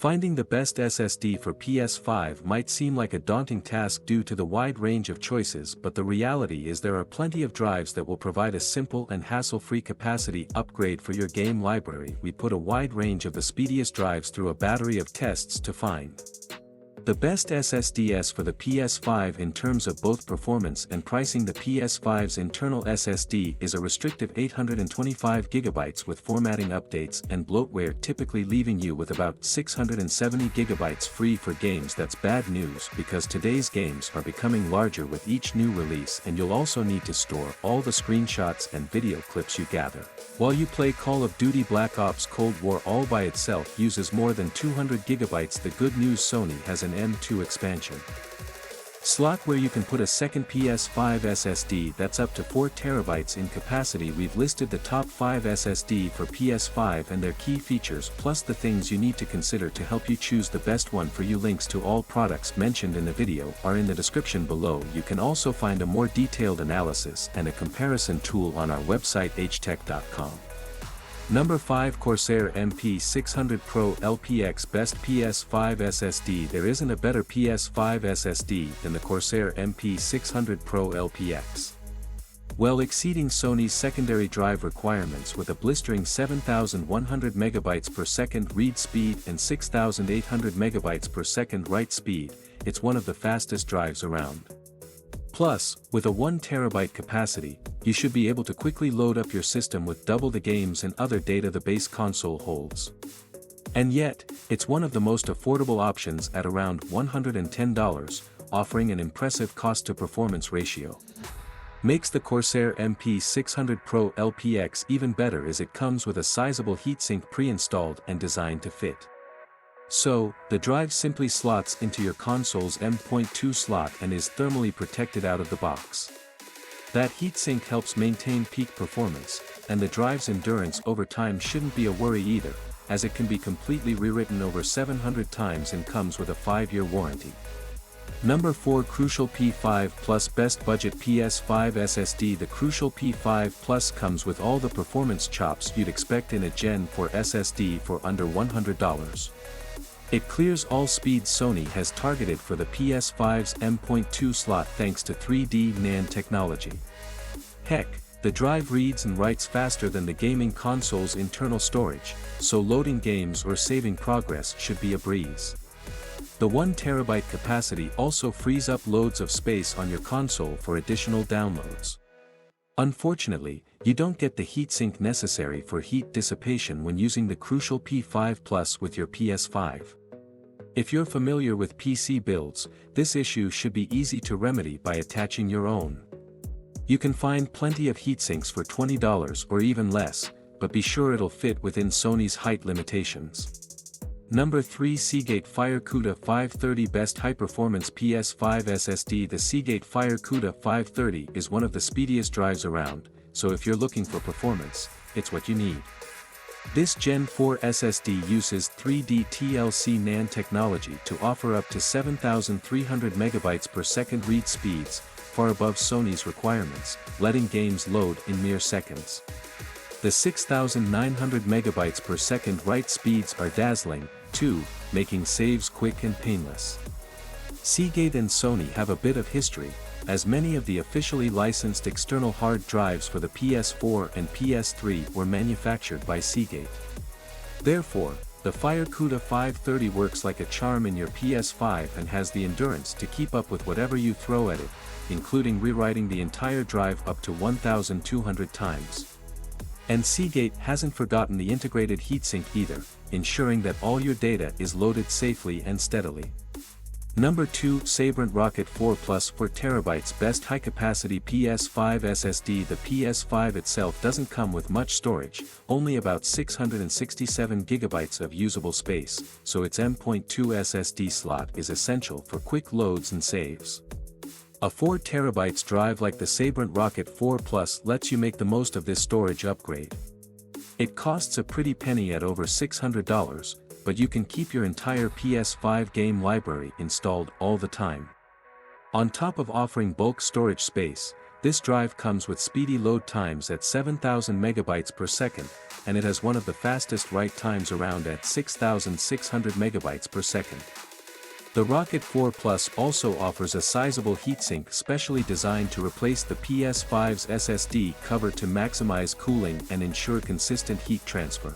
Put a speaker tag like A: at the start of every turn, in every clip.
A: Finding the best SSD for PS5 might seem like a daunting task due to the wide range of choices, but the reality is there are plenty of drives that will provide a simple and hassle-free capacity upgrade for your game library. We put a wide range of the speediest drives through a battery of tests to find the best SSDs for the PS5 in terms of both performance and pricing. The PS5's internal SSD is a restrictive 825GB with formatting updates and bloatware, typically leaving you with about 670GB free for games. That's bad news because today's games are becoming larger with each new release, and you'll also need to store all the screenshots and video clips you gather. While you play Call of Duty Black Ops Cold War all by itself uses more than 200GB. The good news: Sony has an M.2 expansion slot where you can put a second PS5 SSD that's up to 4TB in capacity. We've listed the top 5 SSD for PS5 and their key features, plus the things you need to consider to help you choose the best one for you. Links to all products mentioned in the video are in the description below. You can also find a more detailed analysis and a comparison tool on our website htech.com. Number 5. Corsair MP600 Pro LPX Best PS5 SSD. There isn't a better PS5 SSD than the Corsair MP600 Pro LPX. Well exceeding Sony's secondary drive requirements with a blistering 7,100 MB per second read speed and 6,800 MB per second write speed, it's one of the fastest drives around. Plus, with a 1TB capacity, you should be able to quickly load up your system with double the games and other data the base console holds. And yet, it's one of the most affordable options at around $110, offering an impressive cost-to-performance ratio. Makes the Corsair MP600 Pro LPX even better is it comes with a sizable heatsink pre-installed and designed to fit. So, the drive simply slots into your console's M.2 slot and is thermally protected out of the box. That heatsink helps maintain peak performance, and the drive's endurance over time shouldn't be a worry either, as it can be completely rewritten over 700 times and comes with a 5-year warranty. Number 4. Crucial P5 Plus Best Budget PS5 SSD. The Crucial P5 Plus comes with all the performance chops you'd expect in a Gen 4 SSD for under $100. It clears all speeds Sony has targeted for the PS5's M.2 slot thanks to 3D NAND technology. Heck, the drive reads and writes faster than the gaming console's internal storage, so loading games or saving progress should be a breeze. The 1TB capacity also frees up loads of space on your console for additional downloads. Unfortunately, you don't get the heatsink necessary for heat dissipation when using the Crucial P5 Plus with your PS5. If you're familiar with PC builds, this issue should be easy to remedy by attaching your own. You can find plenty of heatsinks for $20 or even less, but be sure it'll fit within Sony's height limitations. Number 3. Seagate FireCuda 530 Best High-Performance PS5 SSD. The Seagate FireCuda 530 is one of the speediest drives around, so if you're looking for performance, it's what you need. This Gen 4 SSD uses 3D TLC NAND technology to offer up to 7,300 MB per second read speeds, far above Sony's requirements, letting games load in mere seconds. The 6,900 MB per second write speeds are dazzling, too, making saves quick and painless. Seagate and Sony have a bit of history, as many of the officially licensed external hard drives for the PS4 and PS3 were manufactured by Seagate. Therefore, the FireCuda 530 works like a charm in your PS5 and has the endurance to keep up with whatever you throw at it, including rewriting the entire drive up to 1,200 times. And Seagate hasn't forgotten the integrated heatsink either, ensuring that all your data is loaded safely and steadily. Number 2. Sabrent Rocket 4 Plus 4TB Best High-Capacity PS5 SSD. The PS5 itself doesn't come with much storage, only about 667 GB of usable space, so its M.2 SSD slot is essential for quick loads and saves. A 4TB drive like the Sabrent Rocket 4 Plus lets you make the most of this storage upgrade. It costs a pretty penny at over $600, but you can keep your entire PS5 game library installed all the time. On top of offering bulk storage space, This drive comes with speedy load times at 7,000 megabytes per second, and it has one of the fastest write times around at 6,600 megabytes per second. The Rocket 4 Plus also offers a sizable heatsink specially designed to replace the PS5's SSD cover to maximize cooling and ensure consistent heat transfer.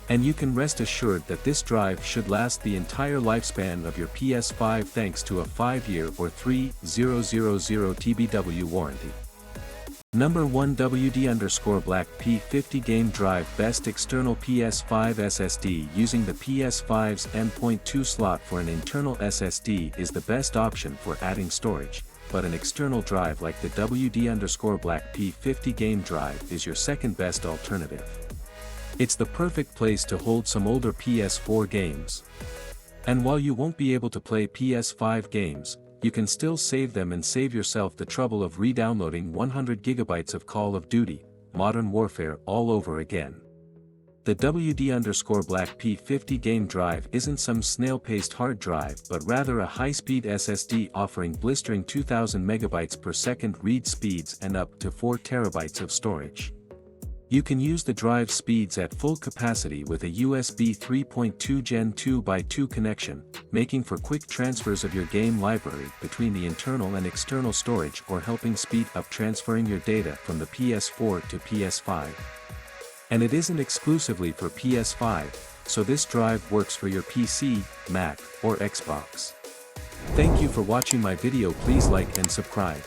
A: And you can rest assured that this drive should last the entire lifespan of your PS5 thanks to a 5-year or 3,000 TBW warranty. Number 1 WD_Black P50 Game Drive Best External PS5 SSD. Using the PS5's M.2 slot for an internal SSD is the best option for adding storage, but an external drive like the WD_Black P50 Game Drive is your second best alternative. It's the perfect place to hold some older PS4 games. And while you won't be able to play PS5 games, you can still save them and save yourself the trouble of re-downloading 100 gigabytes of Call of Duty, Modern Warfare all over again. The WD_Black P50 Game Drive isn't some snail-paced hard drive but rather a high-speed SSD offering blistering 2000 megabytes per second read speeds and up to 4 terabytes of storage. You can use the drive speeds at full capacity with a USB 3.2 Gen 2x2 connection, making for quick transfers of your game library between the internal and external storage or helping speed up transferring your data from the PS4 to PS5. And it isn't exclusively for PS5, so this drive works for your PC, Mac, or Xbox. Thank you for watching my video. Please like and subscribe.